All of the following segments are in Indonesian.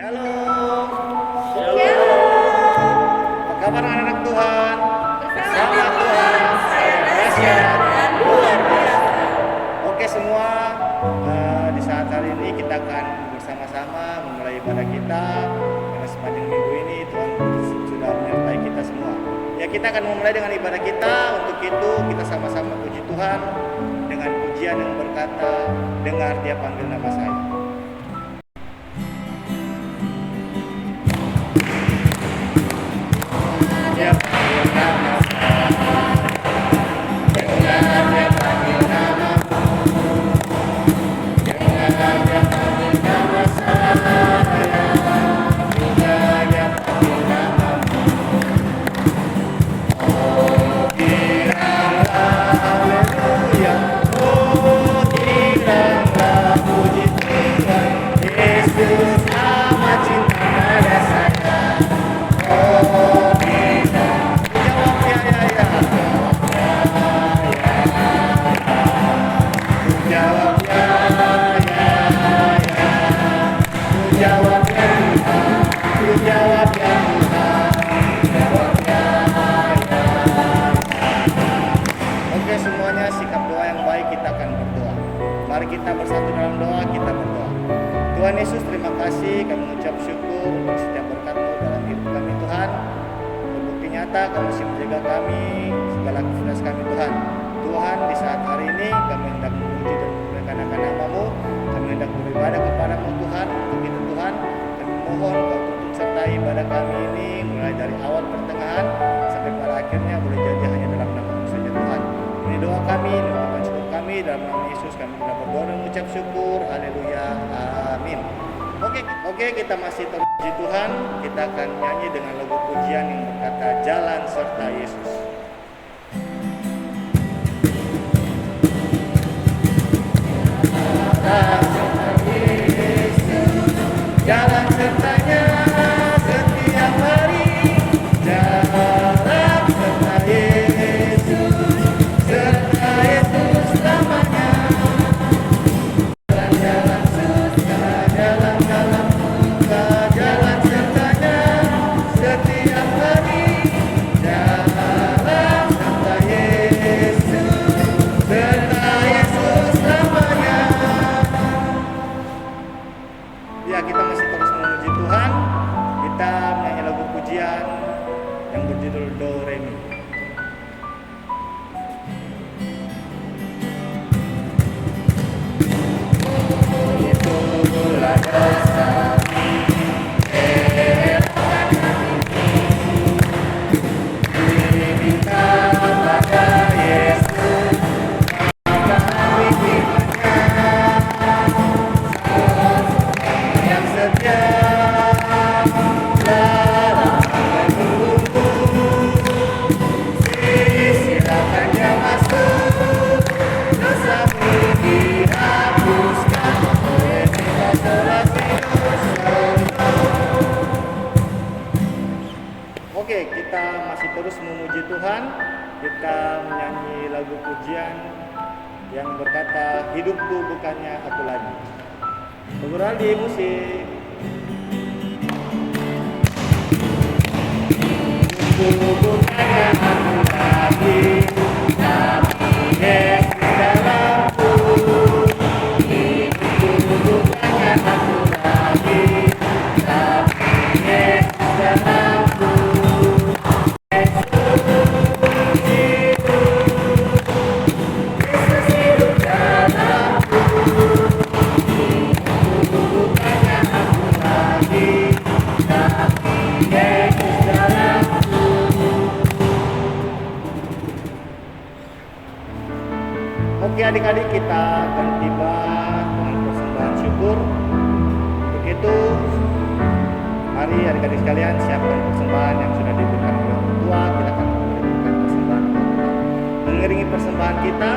Shalom. Shalom. Apa kabar anak-anak Tuhan? Bersama Tuhan, saya dahsyat dan luar biasa. Oke semua, di saat hari ini kita akan bersama-sama memulai ibadah kita. Karena sepanjang minggu ini Tuhan sudah menyertai kita semua. Ya, kita akan memulai dengan ibadah kita. Untuk itu kita sama-sama puji Tuhan dengan pujian yang berkata, dengar Dia panggil nama saya. Dia panggil nama saya, dengar Dia panggil namamu, dengar Dia panggil nama saya, dengar Dia panggil namamu. Oh giranglah haleluya, oh giranglah puji Tuhan, Yesus amat cinta pada saya. Oh jawab ya, jawab ya, jawab ya, jawab ya. Oke semuanya, sikap doa yang baik, kita akan berdoa. Mari kita bersatu dalam doa, kita berdoa. Tuhan Yesus, terima kasih, kami mengucap syukur untuk setiap berkat-Mu dalam hidup kami Tuhan. Terbukti nyata Kau masih menjaga kami, segala aktivitas kami Tuhan. Tuhan, di saat hari ini kami hendak memuji dan memuliakan nama-Mu. Kami hendak beribadah kepada-Mu Tuhan. Untuk itu Tuhan, kami mohon Kau tuntun sertai ibadah kami ini, mulai dari awal pertengahan sampai pada akhirnya boleh jadi hanya dalam nama-Mu saja Tuhan. Ini doa kami, ini ucapan syukur kami, dalam nama Yesus kami sudah berdoa dan mengucap syukur. Haleluya, amin. Oke, kita masih terpuji Tuhan. Kita akan nyanyi dengan lagu pujian yang berkata Jalan Serta Yesus. Jalan sertanya setiap hari, jalan serta Yesus selamanya. Jalan serta, jalan dalam duka, jalan sertanya setiap hari, jalan serta Yesus selamanya. Ya, kita masih terus memuji Tuhan. Kita menyanyi lagu pujian yang berjudul Do Re Mi. Itu gula dosa, relakan hatimu, diminta pada Yesus, maka firman-Nya yang setia dalam menunggu. Silakan dia masuk, dosamu dihapuskan oleh isolasi dosa. Oke, kita masih terus memuji Tuhan. Kita menyanyi lagu pujian yang berkata hidupku bukannya aku lagi. Bergerak di musik. Hidupku bukannya aku lagi, tapi Yesus dalamku. Hidupku bukannya aku lagi, tapi Yesus dalamku. Yesus hidup dalamku. Bukannya aku lagi, tapi Yesus dalamku. Oke adik-adik, kita akan tiba dengan persembahan syukur. Untuk itu, mari adik-adik sekalian siapkan persembahan yang sudah diberikan oleh orang tua. Kita akan memberikan persembahan buat Tuhan. Mengiringi persembahan kita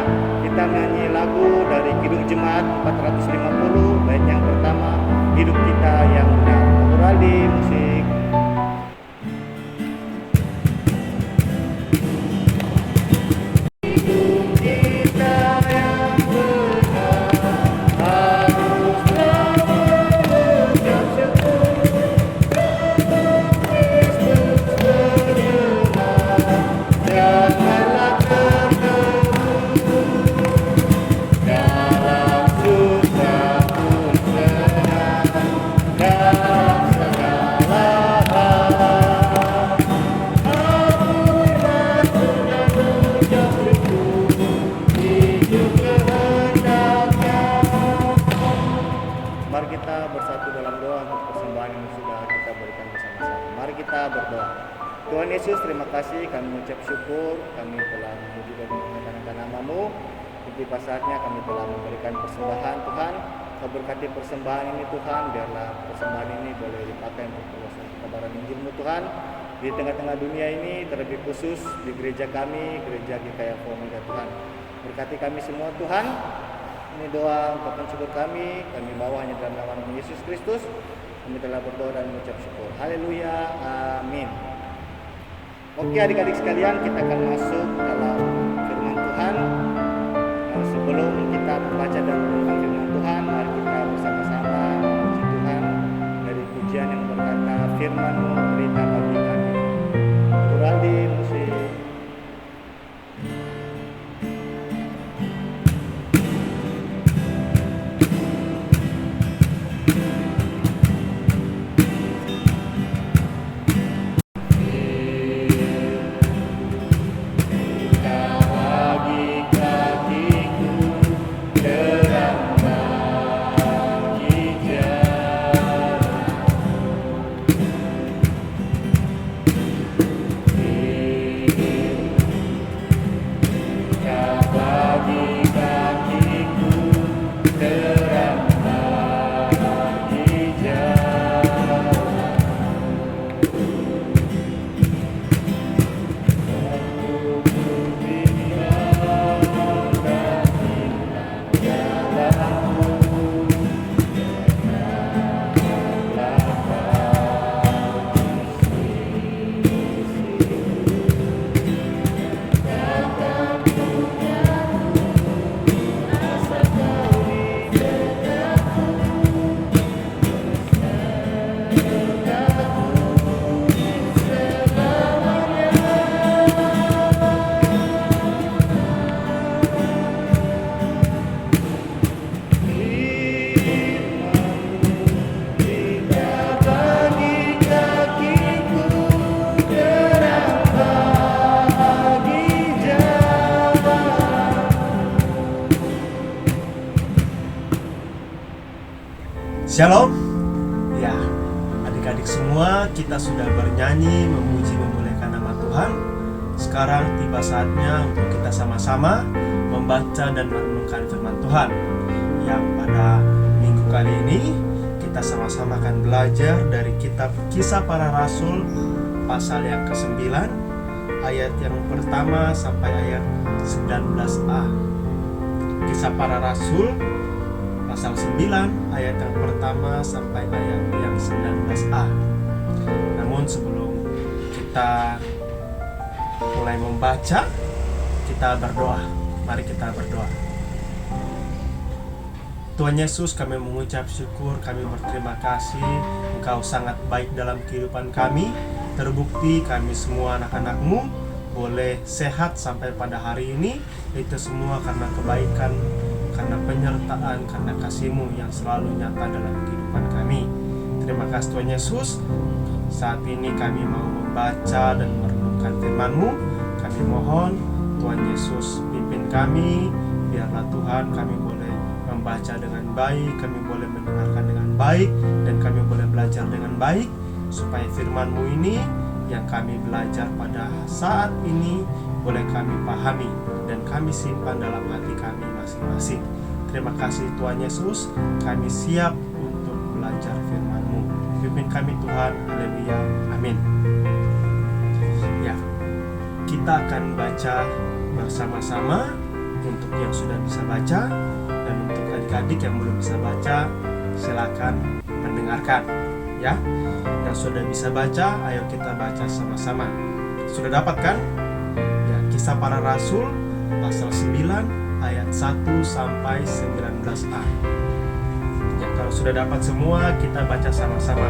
menyanyi lagu dari Kidung Jemaat 450, bait yang pertama, Hidup Kita Yang Benar. Bergerak di musik. Hidup kita yang benar harus selalu mengucap syukur. persembahan yang sudah kita berikan bersama-sama. Mari kita berdoa. Tuhan Yesus, terima kasih, kami mengucap syukur, kami telah memuji dan mengandalkan nama-Mu. Tiba saatnya kami telah memberikan persembahan Tuhan. Kau berkati persembahan ini Tuhan, biarlah persembahan ini boleh dipakai untuk perluasan kebenaran Injil-Mu Tuhan. Di tengah-tengah dunia ini, terlebih khusus di gereja kami, gereja GKI Alpha Omega Tuhan. Berkati kami semua Tuhan. Ini doa ungkapan syukur kami bawa hanya dalam nama Yesus Kristus. Kami telah berdoa dan mengucap syukur. Haleluya, amin. Oke adik-adik sekalian, kita akan masuk dalam firman Tuhan. Sebelum kita membaca dan merenungkan firman Tuhan, mari kita bersama-sama memuji Tuhan dari pujian yang berkata, firman-Mu berita bagi kami. Raldi musik. Shalom. Ya, adik-adik semua, kita sudah bernyanyi memuji memuliakan nama Tuhan. Sekarang tiba saatnya untuk kita sama-sama membaca dan merenungkan firman Tuhan. Yang pada minggu kali ini kita sama-sama akan belajar dari kitab Kisah Para Rasul pasal yang ke-9 ayat yang pertama sampai ayat 19a. Kisah Para Rasul pasal 9 ayat yang pertama sampai ayat yang 19a. Namun sebelum kita mulai membaca, kita berdoa. Mari kita berdoa. Tuhan Yesus, kami mengucap syukur, kami berterima kasih. Engkau sangat baik dalam kehidupan kami. Terbukti kami semua anak-anak-Mu boleh sehat sampai pada hari ini. Itu semua karena kebaikan, karena penyertaan, karena kasih-Mu yang selalu nyata dalam kehidupan kami. Terima kasih Tuhan Yesus. Saat ini kami mau membaca dan merenungkan firman-Mu. Kami mohon Tuhan Yesus pimpin kami. Biarlah Tuhan kami boleh membaca dengan baik, kami boleh mendengarkan dengan baik, dan kami boleh belajar dengan baik, supaya firman-Mu ini yang kami belajar pada saat ini boleh kami pahami dan kami simpan dalam hati kami masing-masing. Terima kasih Tuhan Yesus, kami siap untuk belajar firman-Mu. Pimpin kami Tuhan, haleluya, amin. Ya, kita akan baca bersama-sama. Untuk yang sudah bisa baca dan untuk adik-adik yang belum bisa baca, silakan mendengarkan. Ya, yang sudah bisa baca, ayo kita baca sama-sama. Sudah dapat kan? Ya, Kisah Para Rasul pasal 9 ayat 1 sampai 19a. Ya, kalau sudah dapat semua, kita baca sama-sama.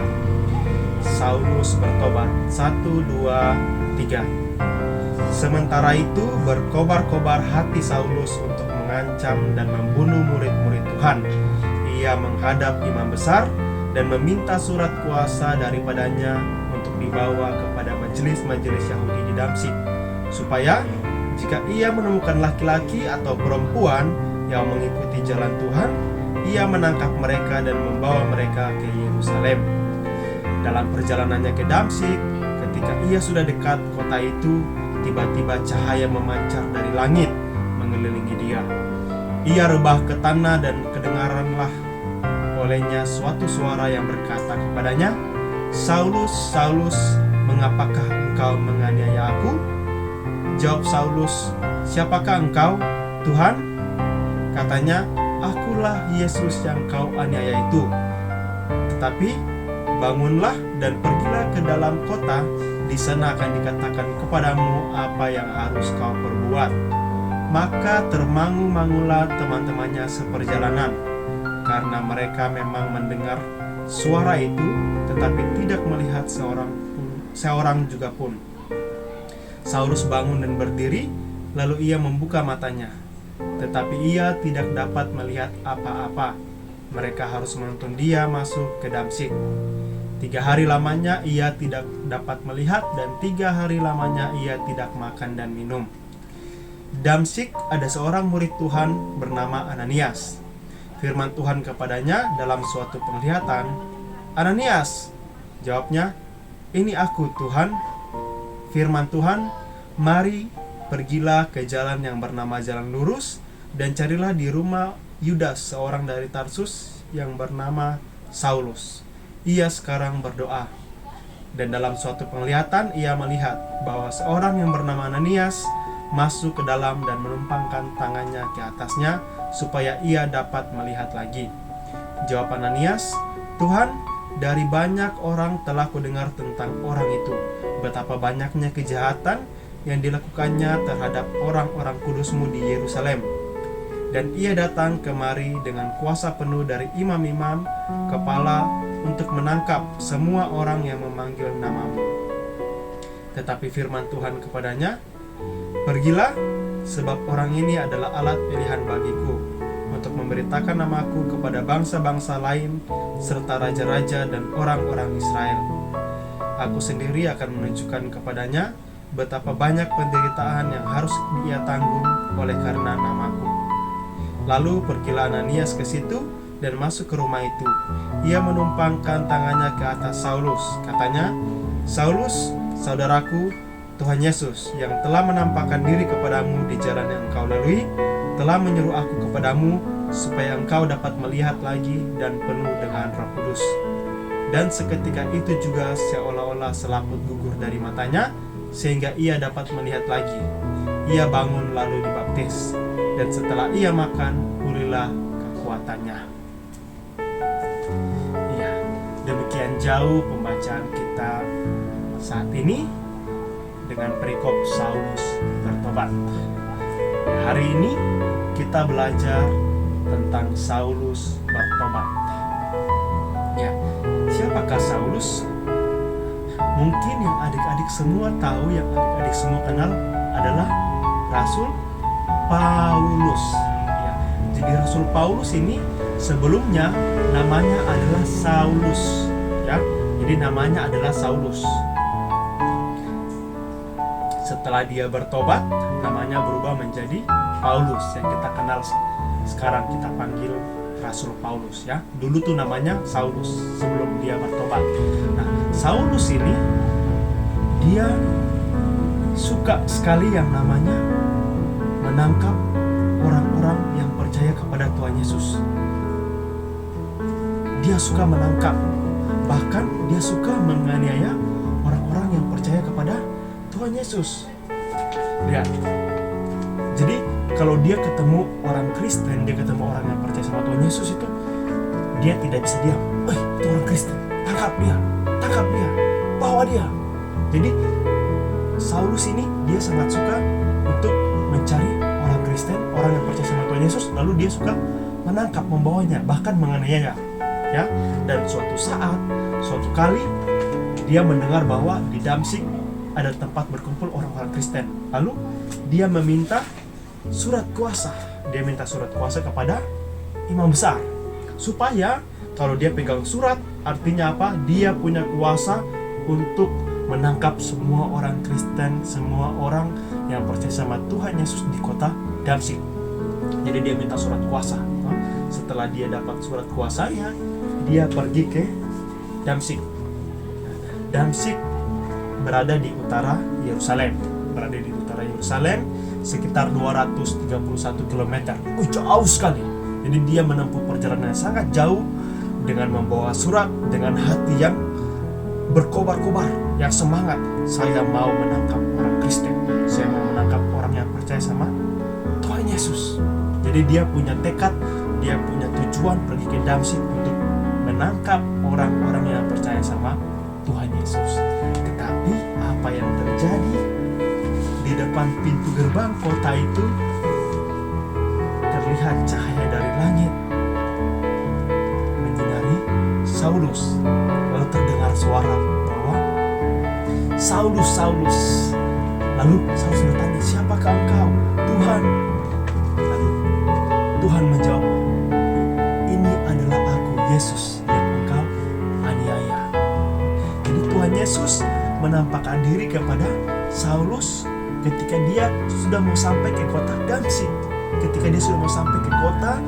Saulus bertobat. 1, 2, 3. Sementara itu berkobar-kobar hati Saulus untuk mengancam dan membunuh murid-murid Tuhan. Ia menghadap imam besar dan meminta surat kuasa daripadanya untuk dibawa kepada majelis-majelis Yahudi di Damsyik, supaya jika ia menemukan laki-laki atau perempuan yang mengikuti jalan Tuhan, ia menangkap mereka dan membawa mereka ke Yerusalem. Dalam perjalanannya ke Damsyik, ketika ia sudah dekat kota itu, tiba-tiba cahaya memancar dari langit mengelilingi dia. Ia rebah ke tanah dan kedengaranlah olehnya suatu suara yang berkata kepadanya, "Saulus, Saulus, mengapakah engkau menganiaya aku?" Jawab Saulus, "Siapakah engkau, Tuhan?" Katanya, "Akulah Yesus yang kau aniaya itu. Tetapi bangunlah dan pergilah ke dalam kota, di sana akan dikatakan kepadamu apa yang harus kau perbuat." Maka termangu-mangulah teman-temannya seperjalanan, karena mereka memang mendengar suara itu, tetapi tidak melihat seorang juga pun. Saulus bangun dan berdiri, lalu ia membuka matanya, tetapi ia tidak dapat melihat apa-apa. Mereka harus menuntun dia masuk ke Damsyik. 3 hari lamanya ia tidak dapat melihat, dan 3 hari lamanya ia tidak makan dan minum. Damsyik ada seorang murid Tuhan bernama Ananias. Firman Tuhan kepadanya dalam suatu penglihatan, "Ananias." Jawabnya, "Ini aku, Tuhan." Firman Tuhan, "Mari, pergilah ke jalan yang bernama Jalan Lurus, dan carilah di rumah Yudas seorang dari Tarsus yang bernama Saulus. Ia sekarang berdoa." Dan dalam suatu penglihatan ia melihat bahwa seorang yang bernama Ananias masuk ke dalam dan menumpangkan tangannya ke atasnya supaya ia dapat melihat lagi. Jawab Ananias, "Tuhan, dari banyak orang telah kudengar tentang orang itu, betapa banyaknya kejahatan yang dilakukannya terhadap orang-orang kudus-Mu di Yerusalem. Dan ia datang kemari dengan kuasa penuh dari imam-imam kepala untuk menangkap semua orang yang memanggil nama-Mu." Tetapi firman Tuhan kepadanya, "Pergilah, sebab orang ini adalah alat pilihan bagiku untuk memberitakan namaku kepada bangsa-bangsa lain serta raja-raja dan orang-orang Israel. Aku sendiri akan menunjukkan kepadanya betapa banyak penderitaan yang harus ia tanggung oleh karena namaku." Lalu pergilah Ananias ke situ dan masuk ke rumah itu. Ia menumpangkan tangannya ke atas Saulus. Katanya, "Saulus, saudaraku, Tuhan Yesus yang telah menampakkan diri kepadamu di jalan yang engkau lalui, telah menyuruh aku kepadamu supaya engkau dapat melihat lagi dan penuh dengan Roh Kudus." Dan seketika itu juga seolah-olah selaput gugur dari matanya, sehingga ia dapat melihat lagi. Ia bangun lalu dibaptis, dan setelah ia makan, pulihlah kekuatannya. Iya, demikian jauh pembacaan kita saat ini dengan perikop Saulus bertobat. Hari ini kita belajar tentang Saulus bertobat. Ya, siapakah Saulus? Mungkin yang adik-adik semua tahu, yang adik-adik semua kenal adalah Rasul Paulus. Ya, jadi Rasul Paulus ini sebelumnya namanya adalah Saulus. Ya, jadi namanya adalah Saulus. Setelah dia bertobat, namanya berubah menjadi Paulus yang kita kenal sekarang, kita panggil Rasul Paulus. Ya, dulu tuh namanya Saulus sebelum dia bertobat. Nah, Saulus ini dia suka sekali yang namanya menangkap orang-orang yang percaya kepada Tuhan Yesus. Dia suka menangkap, bahkan dia suka menganiaya orang-orang yang percaya kepada Tuhan Yesus. Lihat. Jadi kalau dia ketemu orang Kristen, dia ketemu orang yang percaya sama Tuhan Yesus itu, dia tidak bisa diam. Itu orang Kristen, tangkap dia, bawa dia. Jadi Saulus ini dia sangat suka untuk mencari orang Kristen, orang yang percaya sama Tuhan Yesus, lalu dia suka menangkap, membawanya, bahkan menganiaya. Ya, dan suatu kali dia mendengar bahwa di Damsyik ada tempat berkumpul orang-orang Kristen. Lalu dia meminta surat kuasa. Dia minta surat kuasa kepada imam besar, supaya kalau dia pegang surat, artinya apa? Dia punya kuasa untuk menangkap semua orang Kristen, semua orang yang percaya sama Tuhan Yesus di kota Damsyik. Jadi dia minta surat kuasa. Setelah dia dapat surat kuasanya, dia pergi ke Damsyik. Damsyik berada di utara Yerusalem. Sekitar 231 km. Jauh sekali. Jadi dia menempuh perjalanan yang sangat jauh dengan membawa surat, dengan hati yang berkobar-kobar, yang semangat. Saya mau menangkap orang Kristen. Saya mau menangkap orang yang percaya sama Tuhan Yesus. Jadi dia punya tekad, dia punya tujuan pergi ke Damsyik untuk menangkap orang-orang yang percaya sama Tuhan Yesus. Tetapi apa yang terjadi di depan pintu gerbang kota itu, terlihat cahaya dari langit menyinari Saulus. Lalu terdengar suara bahwa, "Saulus, Saulus." Lalu Saulus bertanya, "Siapakah engkau, Tuhan?" Lalu Tuhan menjawab, "Ini adalah aku, Yesus, yang engkau aniaya." Jadi Tuhan Yesus menampakkan diri kepada Saulus ketika dia sudah mau sampai ke kota Damsyik. Ketika dia sudah mau sampai ke kota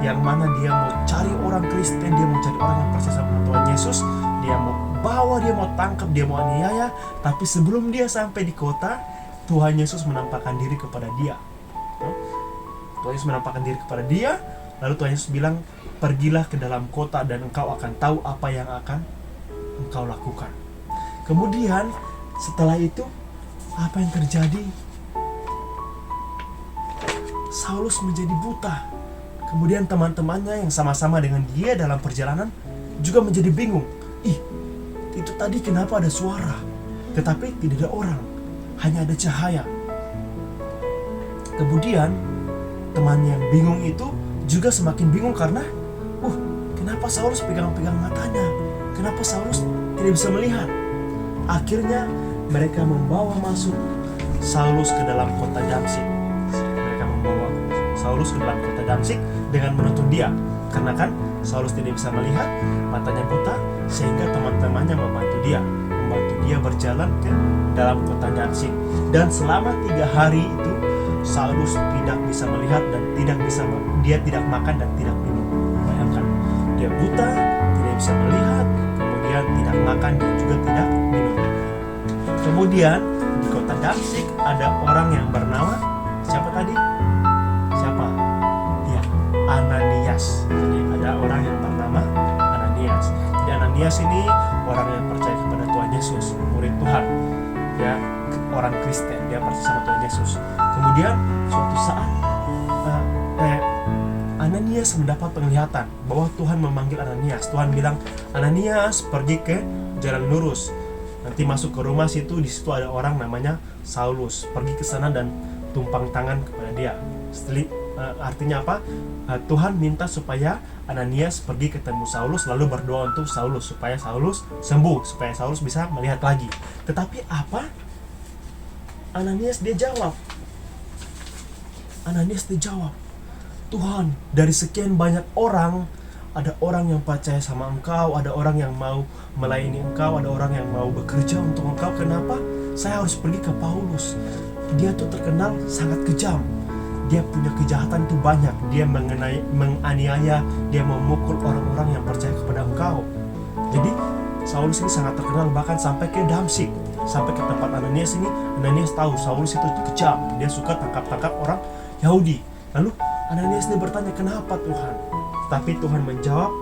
yang mana dia mau cari orang Kristen, dia mau cari orang yang percaya sama Tuhan Yesus, dia mau bawa, dia mau tangkap, dia mau aniaya. Tapi sebelum dia sampai di kota, Tuhan Yesus menampakkan diri kepada dia. Tuhan Yesus menampakkan diri kepada dia. Lalu Tuhan Yesus bilang, "Pergilah ke dalam kota dan engkau akan tahu apa yang akan engkau lakukan." Kemudian setelah itu apa yang terjadi? Saulus menjadi buta. Kemudian teman-temannya yang sama-sama dengan dia dalam perjalanan juga menjadi bingung. Itu tadi kenapa ada suara, tetapi tidak ada orang, hanya ada cahaya. Kemudian teman yang bingung itu juga semakin bingung karena, kenapa Saulus pegang-pegang matanya? Kenapa Saulus tidak bisa melihat? Akhirnya mereka membawa masuk Saulus ke dalam kota Damsyik. Saulus ke dalam kota Damsyik dengan menuntun dia, karena kan Saulus tidak bisa melihat, matanya buta, sehingga teman-temannya membantu dia berjalan ke dalam kota Damsyik. Dan selama 3 hari itu Saulus tidak bisa melihat dan dia tidak makan dan tidak minum. Bayangkan, dia buta, tidak bisa melihat, kemudian tidak makan dan juga tidak minum. Kemudian di kota Damsyik ada orang yang bernama siapa tadi? Ananias. Jadi ada orang yang bernama Ananias. Jadi Ananias ini orang yang percaya kepada Tuhan Yesus, murid Tuhan. Ya, orang Kristen, dia percaya sama Tuhan Yesus. Kemudian suatu saat Ananias mendapat penglihatan bahwa Tuhan memanggil Ananias. Tuhan bilang, "Ananias, pergi ke jalan lurus. Nanti masuk ke rumah situ, di situ ada orang namanya Saulus. Pergi ke sana dan tumpang tangan kepada dia." Artinya apa? Tuhan minta supaya Ananias pergi ketemu Saulus, lalu berdoa untuk Saulus supaya Saulus sembuh, supaya Saulus bisa melihat lagi. Tetapi apa? Ananias dia jawab, "Tuhan, dari sekian banyak orang, ada orang yang percaya sama Engkau, ada orang yang mau melayani Engkau, ada orang yang mau bekerja untuk Engkau. Kenapa saya harus pergi ke Paulus? Dia tuh terkenal sangat kejam. Dia punya kejahatan itu banyak. Dia menganiaya, dia memukul orang-orang yang percaya kepada Engkau." Jadi Saulus ini sangat terkenal, bahkan sampai ke Damsyik, sampai ke tempat Ananias ini. Ananias tahu Saulus itu kejam, dia suka tangkap-tangkap orang Yahudi. Lalu Ananias ini bertanya, "Kenapa Tuhan?" Tapi Tuhan menjawab,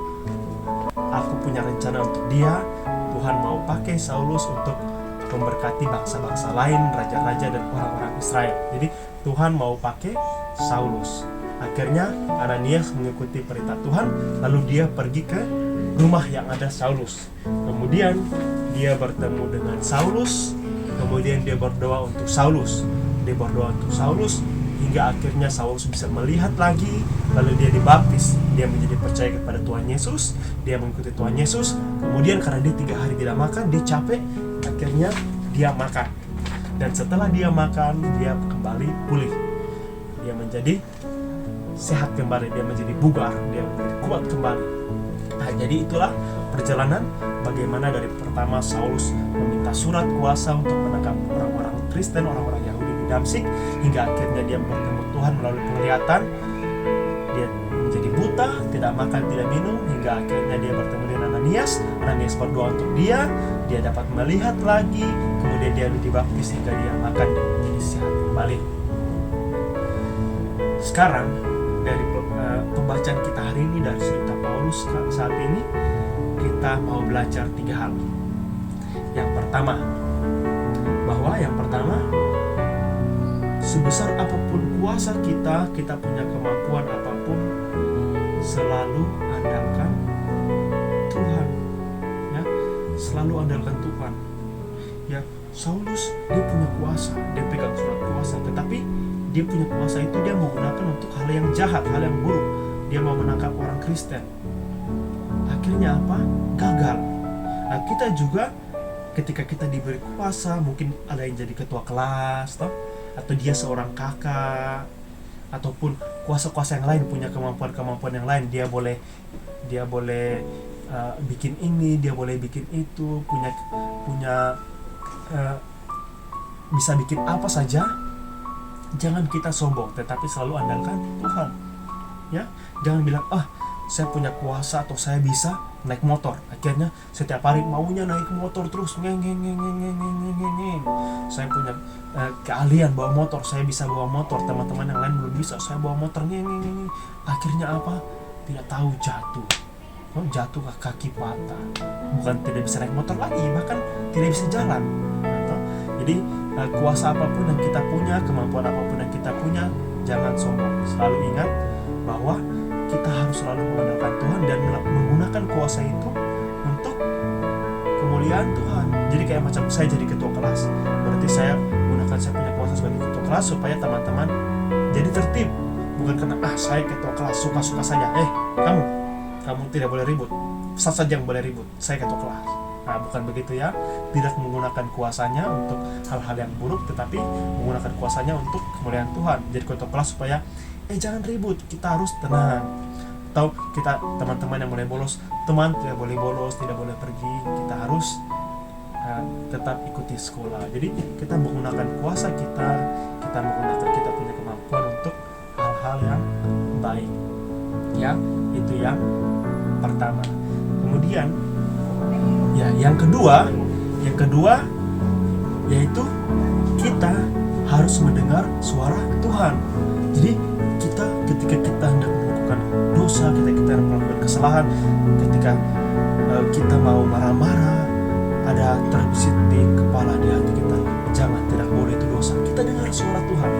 "Aku punya rencana untuk dia. Tuhan mau pakai Saulus untuk memberkati bangsa-bangsa lain, raja-raja dan orang-orang Israel." Jadi Tuhan mau pakai Saulus. Akhirnya Ananias mengikuti perintah Tuhan, lalu dia pergi ke rumah yang ada Saulus. Kemudian dia bertemu dengan Saulus, kemudian dia berdoa untuk Saulus. Hingga akhirnya Saulus bisa melihat lagi, lalu dia dibaptis. Dia menjadi percaya kepada Tuhan Yesus, dia mengikuti Tuhan Yesus. Kemudian karena dia 3 hari tidak makan, dia capek, akhirnya dia makan. Dan setelah dia makan, dia kembali pulih. Dia menjadi sehat kembali, dia menjadi bugar, dia menjadi kuat kembali. Nah, jadi itulah perjalanan bagaimana dari pertama Saulus meminta surat kuasa untuk menangkap orang-orang Kristen, orang-orang Yahudi di Damsyik, hingga akhirnya dia bertemu Tuhan melalui penglihatan. Dia menjadi buta, tidak makan, tidak minum, hingga akhirnya dia bertemu dengan Ananias berdoa untuk dia dapat melihat lagi, kemudian dia dibaptis hingga dia makan dan menjadi sehat kembali. Sekarang dari pembacaan kita hari ini dari cerita Paulus saat ini, kita mau belajar 3 hal. Yang pertama, sebesar apapun kuasa kita punya kemampuan apapun, selalu andalkan Tuhan. Ya, selalu andalkan Tuhan. Ya, Saulus dia punya kuasa, dia pegang surat kuasa, tetapi dia punya kuasa itu dia menggunakan untuk hal yang jahat, hal yang buruk. Dia mau menangkap orang Kristen. Akhirnya apa? Gagal. Nah, kita juga ketika kita diberi kuasa, mungkin ada yang jadi ketua kelas, atau dia seorang kakak, ataupun kuasa-kuasa yang lain, punya kemampuan-kemampuan yang lain. Dia boleh bikin ini, dia boleh bikin itu, bisa bikin apa saja. Jangan kita sombong, tetapi selalu andalkan Tuhan. Ya, jangan bilang, saya punya kuasa atau saya bisa naik motor. Akhirnya setiap hari maunya naik motor terus, saya punya keahlian bawa motor, saya bisa bawa motor, teman-teman yang lain belum bisa, saya bawa motor. Akhirnya apa? Tidak tahu jatuh ke kaki patah. Bukan tidak bisa naik motor lagi, bahkan tidak bisa jalan. Jadi kuasa apapun yang kita punya, kemampuan apapun yang kita punya, jangan sombong. Selalu ingat bahwa kita harus selalu mengandalkan Tuhan dan menggunakan kuasa itu untuk kemuliaan Tuhan. Jadi kayak macam saya jadi ketua kelas, berarti saya punya kuasa sebagai ketua kelas supaya teman-teman jadi tertib. Bukan karena saya ketua kelas suka-suka saja. Kamu tidak boleh ribut. Saat saja yang boleh ribut. Saya ketua kelas. Nah, bukan begitu ya. Tidak menggunakan kuasanya untuk hal-hal yang buruk, tetapi menggunakan kuasanya untuk kemuliaan Tuhan. Jadi ketua kelas supaya jangan ribut, kita harus tenang. Atau kita teman-teman yang boleh bolos, teman tidak boleh bolos, tidak boleh pergi, kita harus tetap ikuti sekolah. Jadi kita menggunakan kuasa kita punya kemampuan untuk hal-hal yang baik. Ya, itu yang pertama. Kemudian yang kedua yaitu kita harus mendengar suara Tuhan. Jadi ketika kita hendak melakukan dosa, ketika kita melakukan kesalahan, ketika kita mau marah-marah, ada terbesit di kepala, di hati kita, tidak boleh itu dosa. Kita dengar suara Tuhan.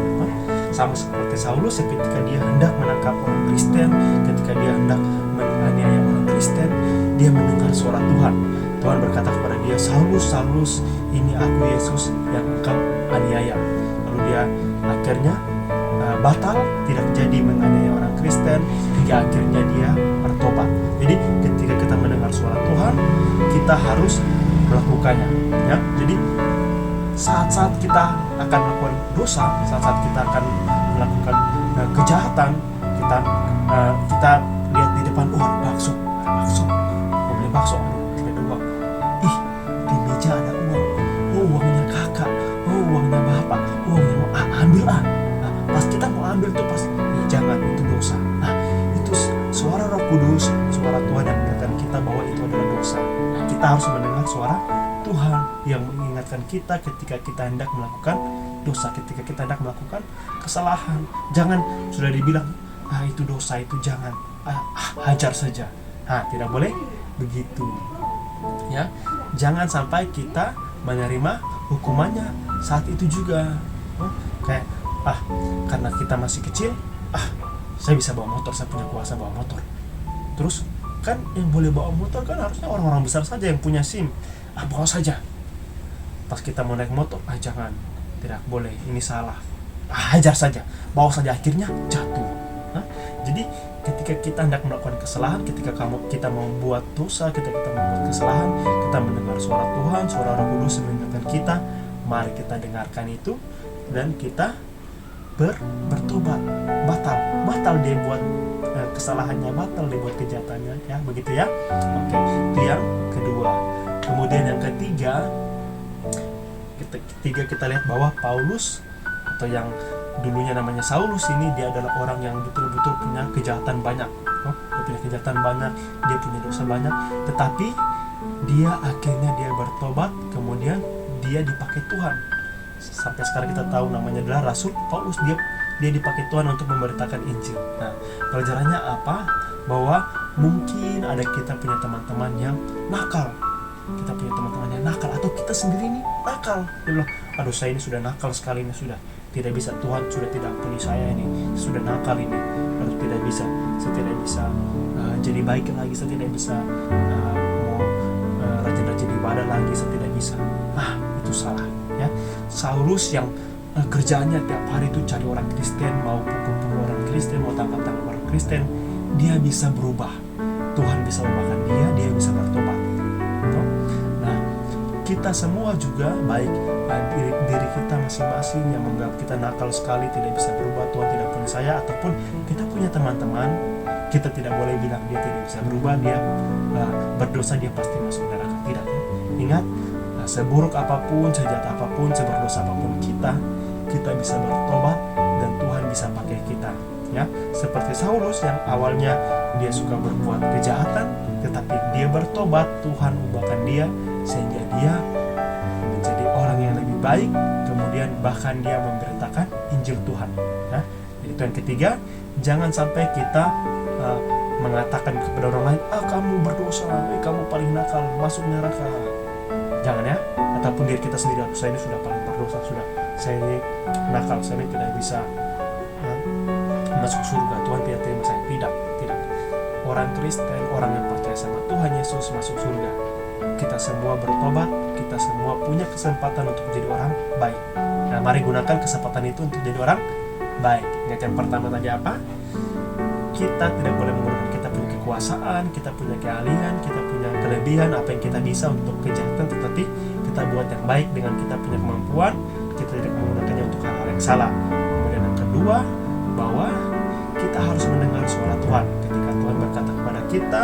Sama seperti Saulus ketika dia hendak menangkap orang Kristen, ketika dia hendak menganiaya orang Kristen, dia mendengar suara Tuhan. Tuhan berkata kepada dia, Saulus, Saulus, ini aku Yesus yang engkau aniaya. Lalu dia akhirnya batal, tidak jadi menganiaya orang Kristen, hingga akhirnya dia bertobat. Jadi ketika kita mendengar suara Tuhan, kita harus melakukannya. Ya, jadi saat-saat kita akan melakukan dosa, saat-saat kita akan melakukan kejahatan, kita lihat di depan, bakso, mau beli bakso, ada uang. Di meja ada uang. Uangnya kakak, uangnya bapak, uangnya mau ambil. Pas kita mau ambil tuh jangan, itu dosa. Itu suara Roh Kudus, suara Tuhan yang mengingatkan kita bahwa itu adalah dosa. Kita harus mendengar suara Tuhan yang mengingatkan kita ketika kita hendak melakukan dosa, ketika kita hendak melakukan kesalahan. Jangan sudah dibilang itu dosa, itu jangan, hajar saja. Tidak boleh begitu. Ya, jangan sampai kita menerima hukumannya saat itu juga. Kayak karena kita masih kecil, saya bisa bawa motor, saya punya kuasa bawa motor. Terus kan yang boleh bawa motor kan harusnya orang-orang besar saja yang punya SIM. Bawa saja. Pas kita mau naik motor, jangan, tidak boleh, ini salah. Hajar saja, bawa saja, akhirnya jatuh. Jadi ketika kita hendak melakukan kesalahan, ketika kita mau buat dosa, ketika kita membuat kesalahan, kita mendengar suara Tuhan, suara Roh Kudus mengingatkan kita, mari kita dengarkan itu dan kita bertobat. Batal dia buat kesalahannya, batal dia buat kejahatannya, ya begitu ya. Oke, itu yang kedua. Kemudian yang ketiga kita lihat bahwa Paulus, atau yang dulunya namanya Saulus ini, dia adalah orang yang betul-betul punya kejahatan banyak. Dia punya kejahatan banyak, dia punya dosa banyak, tetapi dia akhirnya dia bertobat, kemudian dia dipakai Tuhan. Sampai sekarang kita tahu namanya adalah Rasul Paulus. Dia dipakai Tuhan untuk memberitakan Injil. Nah, pelajarannya apa? Bahwa mungkin ada kita punya teman-teman yang nakal. Kita punya teman-teman yang nakal, atau kita sendiri ini nakal. Dia bilang, aduh saya ini sudah nakal sekali, ini sudah tidak bisa, Tuhan sudah tidak ampuni saya ini, sudah nakal ini, aduh tidak bisa, saya tidak bisa jadi baik lagi, saya tidak bisa mau rajin-rajin ibadah lagi, saya tidak bisa. Itu salah ya. Saulus yang kerjaannya tiap hari itu cari orang Kristen, mau pukul-pukul orang Kristen, mau tangkap-tangkap orang Kristen, dia bisa berubah. Tuhan bisa ubahkan dia bisa bertobat. Nah, kita semua juga, baik diri kita masing-masing yang menganggap kita nakal sekali, tidak bisa berubah, Tuhan tidak ampuni saya, ataupun kita punya teman-teman, kita tidak boleh bilang dia tidak bisa berubah, dia berdosa, dia pasti masuk neraka. Tidak ya. Ingat, seburuk apapun, sejahat apapun, seberdosa apapun kita bisa bertobat dan Tuhan bisa pakai kita ya. Seperti Saulus yang awalnya dia suka berbuat kejahatan, tetapi dia bertobat, Tuhan ubahkan dia sehingga dia menjadi orang yang lebih baik, kemudian bahkan dia memberitakan Injil Tuhan ya. Itu yang ketiga, jangan sampai kita mengatakan kepada orang lain, kamu berdosa, kamu paling nakal, masuk neraka. Jangan ya. Ataupun diri kita sendiri, saya ini sudah paling berdosa, saya ini nakal, saya ini tidak bisa masuk surga, Tuhan tidak terima saya. Tidak. Orang Kristen, orang yang percaya sama Tuhan Yesus masuk surga. Kita semua bertobat, kita semua punya kesempatan untuk jadi orang baik. Nah, mari gunakan kesempatan itu untuk jadi orang baik. Yang pertama tadi apa? Kita tidak boleh menggunakan kita punya kekuasaan, kita punya keahlian, kita punya kelebihan, apa yang kita bisa untuk kejahatan, tetapi kita buat yang baik dengan kita punya kemampuan, kita tidak menggunakannya untuk hal-hal yang salah. Kemudian yang kedua, bahwa kita harus mendengar suara Tuhan. Ketika Tuhan berkata kepada kita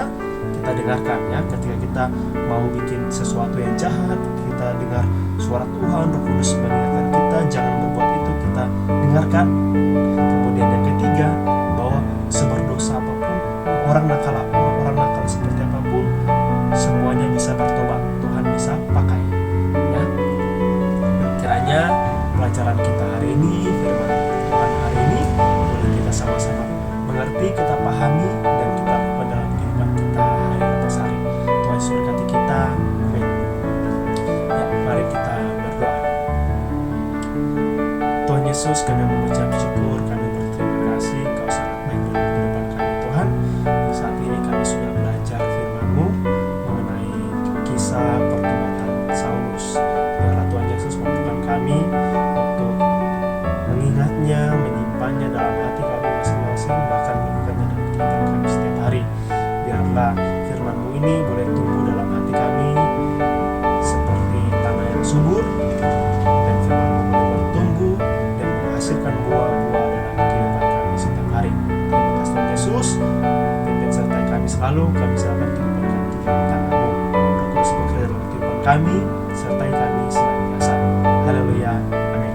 dengarkan ya. Ketika kita mau bikin sesuatu yang jahat, kita dengar suara Tuhan, Roh Kudus mengingatkan kita jangan berbuat itu, kita dengarkan. Kemudian yang ketiga, bahwa seberdosa apapun, orang nakal seperti apapun, semuanya bisa bertobat, Tuhan bisa pakai ya. Dan kiranya pelajaran kita hari ini, firman Tuhan hari ini, boleh kita sama-sama mengerti, kita pahami, dan kita lakukan dalam kehidupan kita hari lepas hari. Tuhan Yesus berkati kita. Amin. Ya, mari kita berdoa. Tuhan Yesus, kami mengucap syukur, kami berterima kasih, Kau sangat baik dalam kehidupan kami Tuhan. Saat ini kami sudah belajar firman-Mu mengenai kisah pertobatan Saulus. Biarlah Tuhan Yesus mampukan kami untuk mengingatnya, menyimpannya dalam hati kami masing-masing, bahkan melakukannya dalam kehidupan kami setiap hari. Biarlah firman-Mu ini boleh tumbuh dalam hati kami seperti tanah yang subur, dan firman-Mu boleh bertumbuh dan menghasilkan buah-buah dalam kehidupan kami setiap hari. Terima kasih Tuhan Yesus, pimpin sertai kami selalu, kami serahkan kehidupan kami ke dalam tangan-Mu. Roh Kudus bekerja dalam kehidupan kami, sertai kami senantiasa. Haleluya, amin.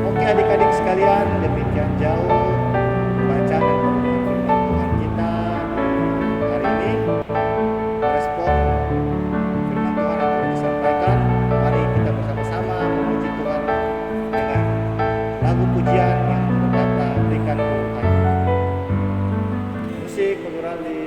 Oke adik-adik sekalian, demikian jauh bacaan dan perenungan firman Tuhan kita hari ini. Respon firman Tuhan yang telah disampaikan, mari kita bersama-sama memuji Tuhan dengan lagu pujian yang berkata, berikan Tuhan. Musik Kolorali.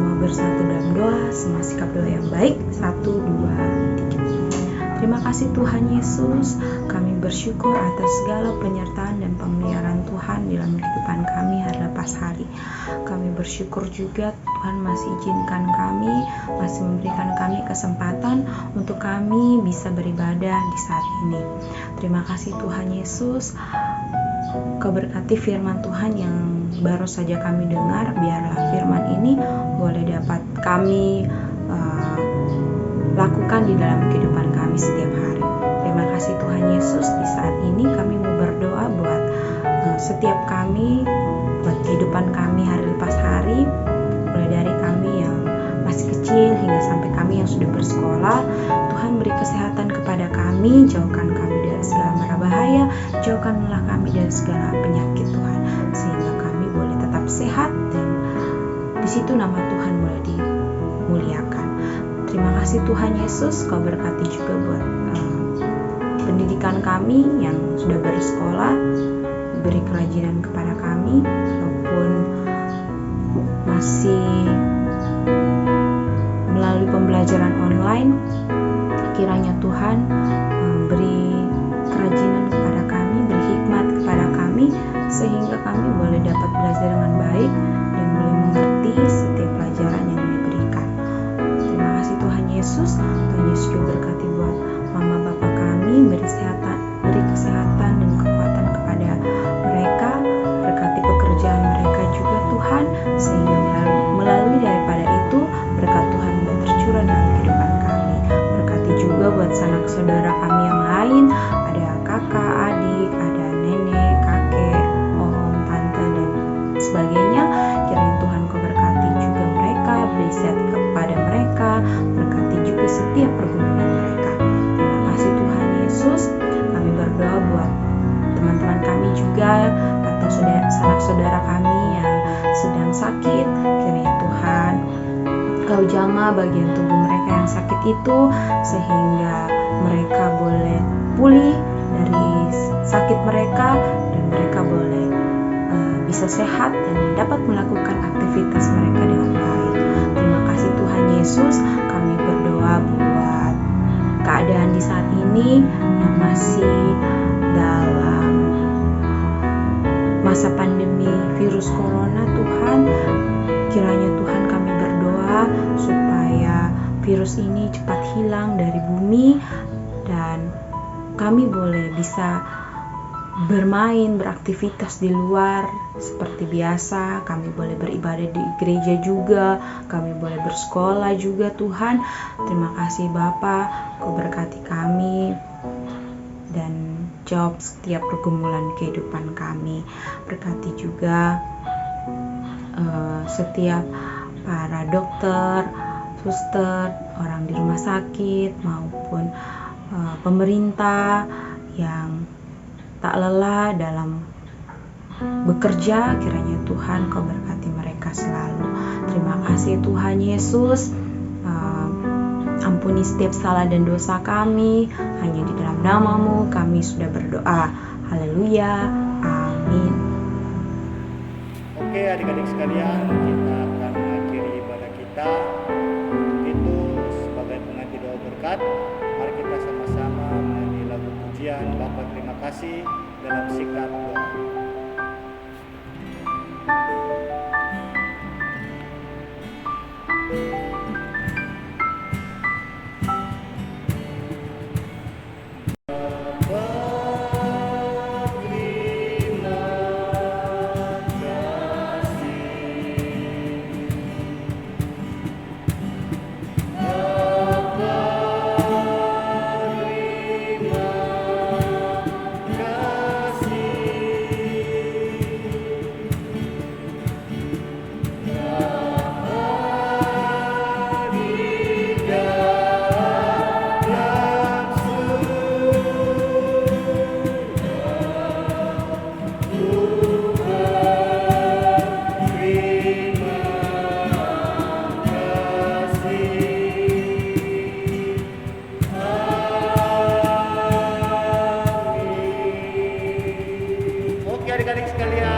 semua bersatu dalam doa, semua sikap doa yang baik. 1, 2, 3. Terima kasih Tuhan Yesus, kami bersyukur atas segala penyertaan dan pemeliharaan Tuhan dalam kehidupan kami hari lepas hari. Kami bersyukur juga Tuhan masih izinkan kami, masih memberikan kami kesempatan untuk kami bisa beribadah di saat ini. Terima kasih Tuhan Yesus, Kau berkati firman Tuhan yang baru saja kami dengar, biarlah firman ini boleh dapat kami lakukan di dalam kehidupan kami setiap hari. Terima kasih Tuhan Yesus, di saat ini kami mau berdoa buat setiap kami, buat kehidupan kami hari lepas hari, mulai dari kami yang masih kecil hingga sampai kami yang sudah bersekolah. Tuhan beri kesehatan kepada kami, jauhkan kami dari segala mara bahaya, jauhkanlah kami dari segala penyakit Tuhan, sehingga kami boleh tetap sehat dan di situ nama Tuhan boleh dimuliakan. Terima kasih Tuhan Yesus, Kau berkati juga buat pendidikan kami yang sudah bersekolah, beri kerajinan kepada kami, walaupun masih melalui pembelajaran online. Kiranya Tuhan beri kerajinan kepada kami, beri hikmat kepada kami, sehingga kami boleh dapat belajar dengan baik dan boleh mengerti setiap pelajaran yang diberikan. Terima kasih Tuhan Yesus. Tuhan Yesus juga berkati buat mama bapa kami, beri kesehatan dan kekuatan kepada mereka, berkati pekerjaan mereka juga Tuhan, sehingga melalui daripada itu berkat Tuhan boleh tercurah dalam kehidupan kami. Berkati juga buat sanak saudara kami yang lain, ada kakak, adik, ada nenek, kakek, om, tante dan sebagainya. Kiranya Tuhan Kau berkati juga mereka, beri sehat kepada mereka, berkati juga setiap pergumulan mereka. Terima kasih Tuhan Yesus. Kami berdoa buat teman-teman kami juga atau sanak saudara kami yang sedang sakit. Kiranya Tuhan Kau jamah bagian tubuh mereka yang sakit itu, sehingga mereka boleh pulih dari sakit mereka dan mereka boleh bisa sehat dan dapat melakukan aktivitas mereka dengan baik. Terima kasih Tuhan Yesus. Kami berdoa buat keadaan di saat ini yang masih dalam masa pandemi virus corona. Tuhan, kiranya Tuhan kami berdoa supaya virus ini cepat hilang dari bumi dan kami boleh bisa bermain, beraktivitas di luar seperti biasa. Kami boleh beribadah di gereja juga, kami boleh bersekolah juga Tuhan. Terima kasih Bapa, Kau berkati kami dan jawab setiap pergumulan kehidupan kami. Berkati juga setiap para dokter, suster, orang di rumah sakit maupun pemerintah yang tak lelah dalam bekerja. Kiranya Tuhan Kau berkati mereka selalu. Terima kasih Tuhan Yesus. Ampuni setiap salah dan dosa kami. Hanya di dalam nama-Mu kami sudah berdoa. Haleluya. Amin. Oke adik-adik sekalian, kita akan mengakhiri ibadah kita. Untuk itu sebagai pengantin doa berkat, mari kita sama-sama menyanyi lagu pujian Bapa terima kasih dalam sikap doa. Adik-adik sekalian,